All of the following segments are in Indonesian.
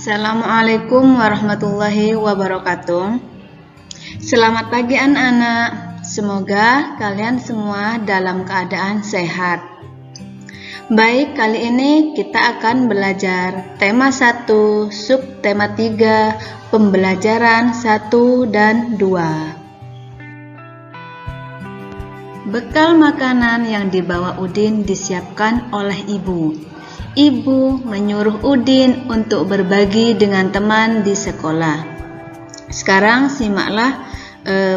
Assalamualaikum warahmatullahi wabarakatuh. Selamat pagi anak-anak. Semoga kalian semua dalam keadaan sehat. Baik, kali ini kita akan belajar tema 1, subtema 3, pembelajaran 1 dan 2. Bekal makanan yang dibawa Udin disiapkan oleh ibu. Ibu menyuruh Udin untuk berbagi dengan teman di sekolah. Sekarang simaklah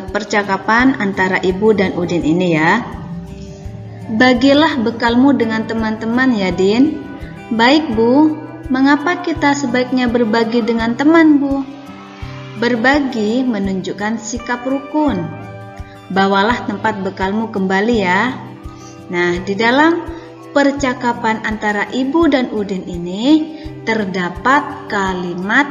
percakapan antara ibu dan Udin ini ya. Bagilah bekalmu dengan teman-teman ya, Din. Baik, Bu. Mengapa kita sebaiknya berbagi dengan teman, Bu? Berbagi menunjukkan sikap rukun. Bawalah tempat bekalmu kembali ya. Nah, di dalam percakapan antara ibu dan Udin ini terdapat kalimat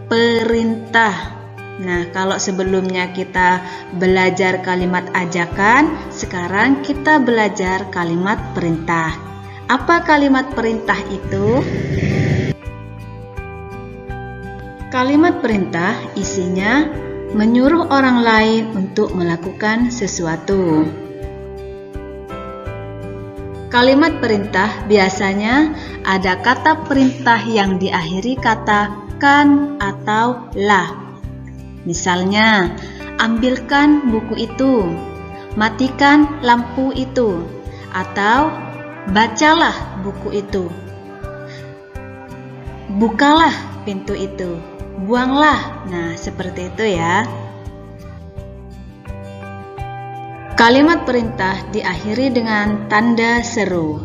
perintah. Nah, kalau sebelumnya kita belajar kalimat ajakan, sekarang kita belajar kalimat perintah. Apa kalimat perintah itu? Kalimat perintah isinya menyuruh orang lain untuk melakukan sesuatu. Kalimat perintah biasanya ada kata perintah yang diakhiri kata kan atau lah. Misalnya, ambilkan buku itu, matikan lampu itu, atau bacalah buku itu, bukalah pintu itu, buanglah. Nah, seperti itu ya. Kalimat perintah diakhiri dengan tanda seru.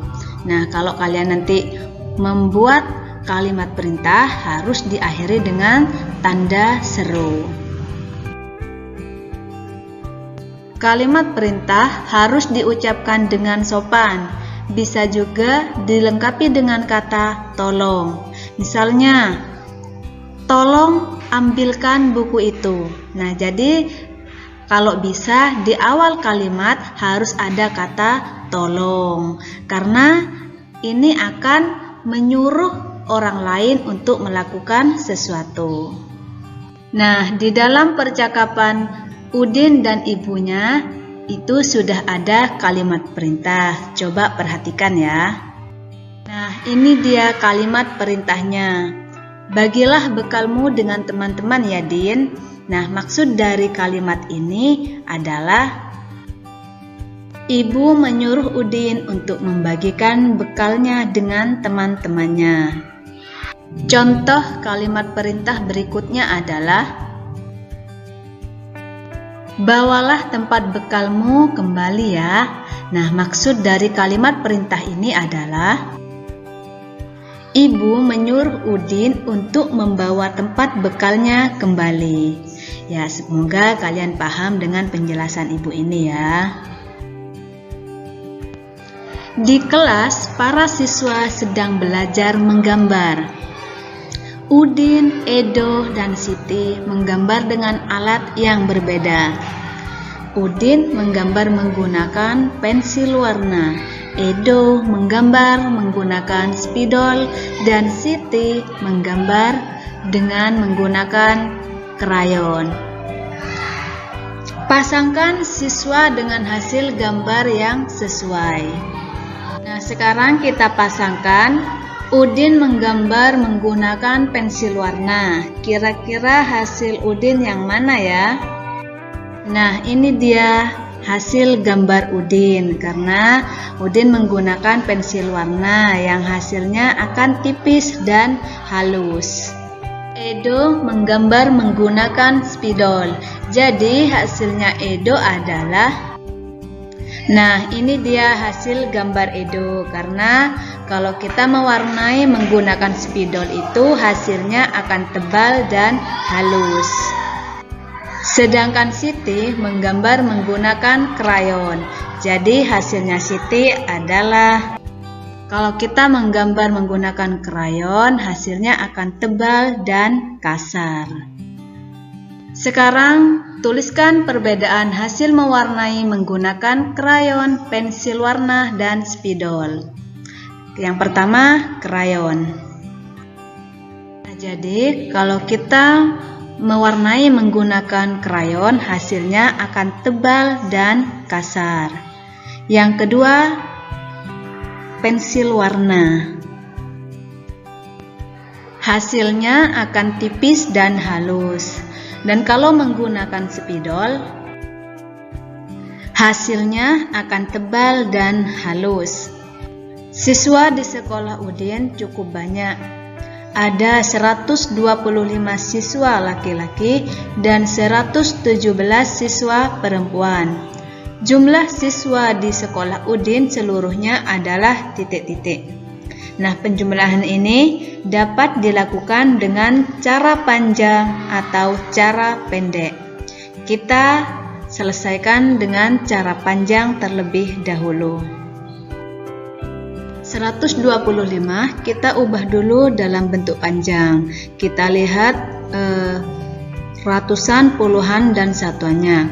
Nah, kalau kalian nanti membuat kalimat perintah harus diakhiri dengan tanda seru. Kalimat perintah harus diucapkan dengan sopan. Bisa juga dilengkapi dengan kata tolong. Misalnya, tolong ambilkan buku itu. Nah, jadi kalau bisa di awal kalimat harus ada kata tolong, karena ini akan menyuruh orang lain untuk melakukan sesuatu. Nah, di dalam percakapan Udin dan ibunya itu sudah ada kalimat perintah. Coba perhatikan ya. Nah, ini dia kalimat perintahnya. Bagilah bekalmu dengan teman-teman ya, Din. Nah, maksud dari kalimat ini adalah ibu menyuruh Udin untuk membagikan bekalnya dengan teman-temannya. Contoh kalimat perintah berikutnya adalah bawalah tempat bekalmu kembali ya. Nah, maksud dari kalimat perintah ini adalah ibu menyuruh Udin untuk membawa tempat bekalnya kembali. Ya, semoga kalian paham dengan penjelasan ibu ini ya. Di kelas, para siswa sedang belajar menggambar. Udin, Edo, dan Siti menggambar dengan alat yang berbeda. Udin menggambar menggunakan pensil warna, Edo menggambar menggunakan spidol, dan Siti menggambar dengan menggunakan krayon. Pasangkan siswa dengan hasil gambar yang sesuai. Nah, sekarang kita pasangkan. Udin menggambar menggunakan pensil warna. Kira-kira hasil Udin yang mana ya? Nah, ini dia hasil gambar Udin, karena Udin menggunakan pensil warna yang hasilnya akan tipis dan halus. Edo menggambar menggunakan spidol. Jadi hasilnya Edo adalah, nah ini dia hasil gambar Edo, karena kalau kita mewarnai menggunakan spidol itu hasilnya akan tebal dan halus. Sedangkan Siti menggambar menggunakan krayon. Jadi hasilnya Siti adalah, kalau kita menggambar menggunakan krayon, hasilnya akan tebal dan kasar. Sekarang tuliskan perbedaan hasil mewarnai menggunakan krayon, pensil warna, dan spidol. Yang pertama, krayon. Jadi kalau kita mewarnai menggunakan krayon, hasilnya akan tebal dan kasar. Yang kedua, pensil warna. Hasilnya akan tipis dan halus. Dan kalau menggunakan spidol, hasilnya akan tebal dan halus. Siswa di sekolah Udin cukup banyak. Ada 125 siswa laki-laki dan 117 siswa perempuan. Jumlah siswa di sekolah Udin seluruhnya adalah titik-titik. Nah, penjumlahan ini dapat dilakukan dengan cara panjang atau cara pendek. Kita selesaikan dengan cara panjang terlebih dahulu. 125 kita ubah dulu dalam bentuk panjang. Kita lihat ratusan, puluhan, dan satuannya.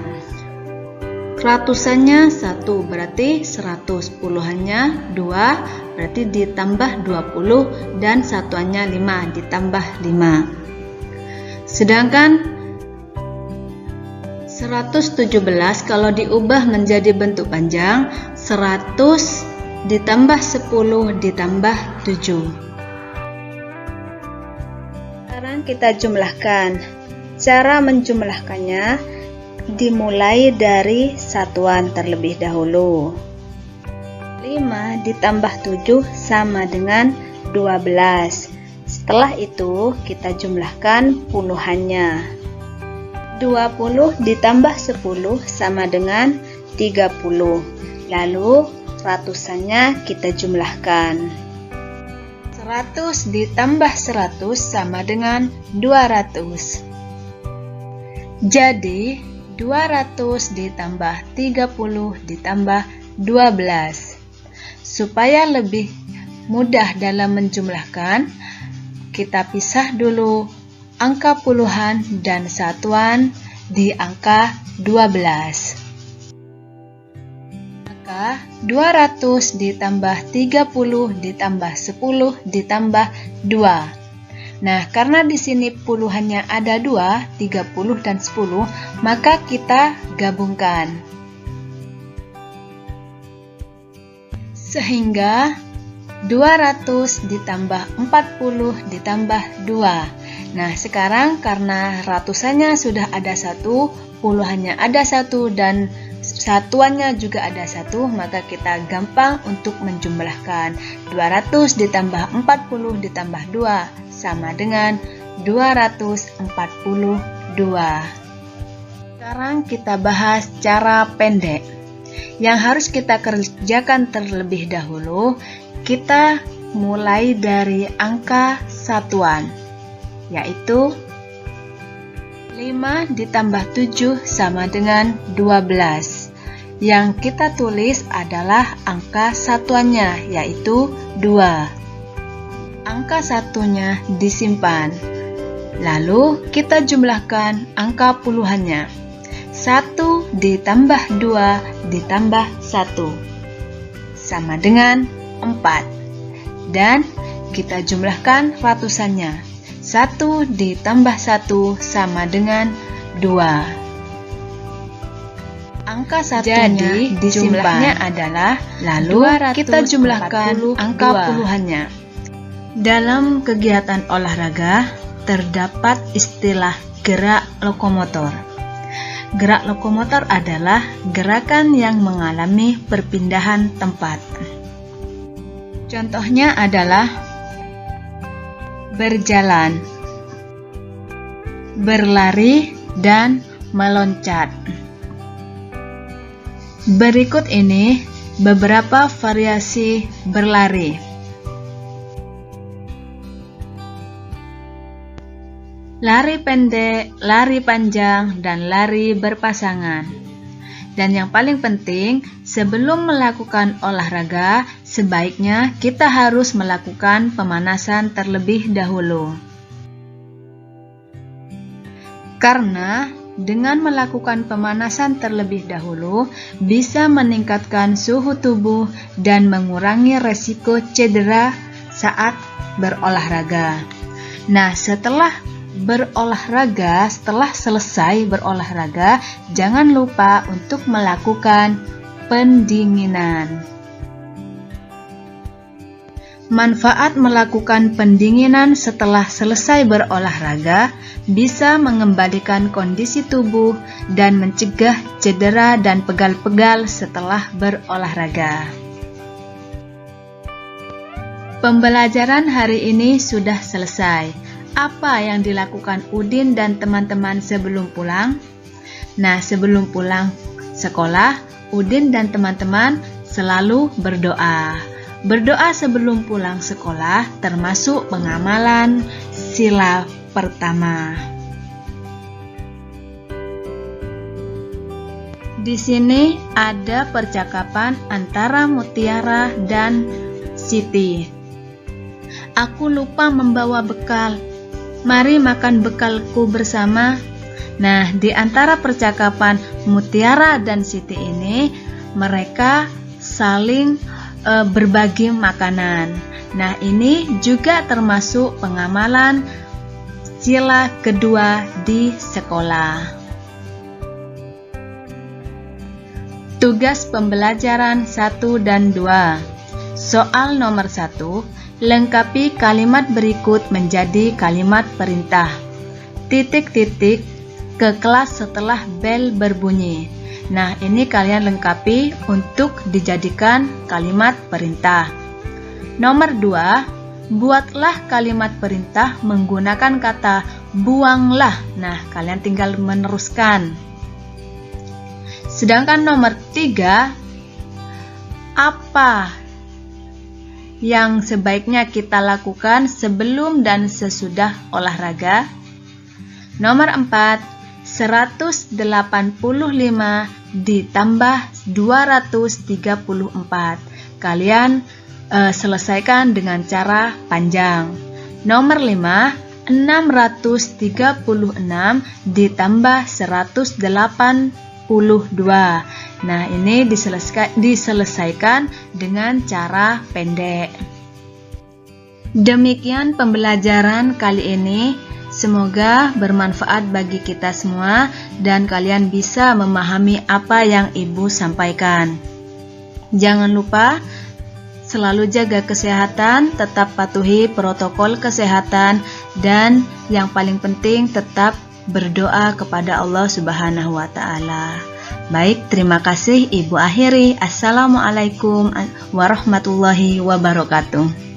Ratusannya 1 berarti 100, puluhannya 2 berarti ditambah 20, dan satuannya 5 ditambah 5. Sedangkan 117 kalau diubah menjadi bentuk panjang, 100 ditambah 10 ditambah 7. Sekarang kita jumlahkan. Cara menjumlahkannya dimulai dari satuan terlebih dahulu. 5 ditambah 7 sama dengan 12. Setelah itu kita jumlahkan puluhannya. 20 ditambah 10 sama dengan 30. Lalu ratusannya kita jumlahkan. 100 ditambah 100 sama dengan 200. Jadi 200 ditambah 30 ditambah 12. Supaya lebih mudah dalam menjumlahkan, kita pisah dulu angka puluhan dan satuan di angka 12. 200 ditambah 30 ditambah 10 ditambah 2. Nah, karena di sini puluhannya ada 2, 30 dan 10, maka kita gabungkan. Sehingga 200 ditambah 40 ditambah 2. Nah, sekarang karena ratusannya sudah ada 1, puluhannya ada 1, dan satuannya juga ada 1, maka kita gampang untuk menjumlahkan. 200 ditambah 40 ditambah 2 sama dengan 242. Sekarang kita bahas cara pendek. Yang harus kita kerjakan terlebih dahulu, kita mulai dari angka satuan, yaitu 5 ditambah 7 sama dengan 12. Yang kita tulis adalah angka satuannya, yaitu 2. Angka satunya disimpan. Lalu kita jumlahkan angka puluhannya. 1 ditambah 2 ditambah 1 sama dengan 4. Dan kita jumlahkan ratusannya. 1 ditambah 1 sama dengan 2. Angka satunya jumlahnya adalah, lalu kita jumlahkan angka puluhannya. Dalam kegiatan olahraga terdapat istilah gerak lokomotor. Gerak lokomotor adalah gerakan yang mengalami perpindahan tempat. Contohnya adalah berjalan, berlari, dan meloncat. Berikut ini beberapa variasi berlari. Lari pendek, lari panjang, dan lari berpasangan. Dan yang paling penting, sebelum melakukan olahraga, sebaiknya kita harus melakukan pemanasan terlebih dahulu. Karena dengan melakukan pemanasan terlebih dahulu, bisa meningkatkan suhu tubuh dan mengurangi resiko cedera saat berolahraga. Nah, setelah selesai berolahraga, jangan lupa untuk melakukan pendinginan. Manfaat melakukan pendinginan setelah selesai berolahraga bisa mengembalikan kondisi tubuh dan mencegah cedera dan pegal-pegal setelah berolahraga. Pembelajaran hari ini sudah selesai. Apa yang dilakukan Udin dan teman-teman sebelum pulang? Nah, sebelum pulang sekolah, Udin dan teman-teman selalu berdoa. Berdoa sebelum pulang sekolah termasuk pengamalan sila pertama. Di sini ada percakapan antara Mutiara dan Siti. Aku lupa membawa bekal. Mari makan bekalku bersama. Nah, di antara percakapan Mutiara dan Siti ini, mereka saling berbagi makanan. Nah, ini juga termasuk pengamalan sila kedua di sekolah. Tugas pembelajaran 1 dan 2. Soal nomor 1, lengkapi kalimat berikut menjadi kalimat perintah. Titik-titik ke kelas setelah bel berbunyi. Nah, ini kalian lengkapi untuk dijadikan kalimat perintah. Nomor 2, buatlah kalimat perintah menggunakan kata buanglah. Nah, kalian tinggal meneruskan. Sedangkan nomor 3, apa yang sebaiknya kita lakukan sebelum dan sesudah olahraga? Nomor 4, 185 ditambah 234. Kalian selesaikan dengan cara panjang. Nomor 5, 636 ditambah 182. Nah, ini diselesaikan dengan cara pendek. Demikian pembelajaran kali ini. Semoga bermanfaat bagi kita semua dan kalian bisa memahami apa yang Ibu sampaikan. Jangan lupa selalu jaga kesehatan, tetap patuhi protokol kesehatan, dan yang paling penting tetap berdoa kepada Allah Subhanahu wa Ta'ala. Baik, terima kasih. Ibu akhiri. Assalamualaikum warahmatullahi wabarakatuh.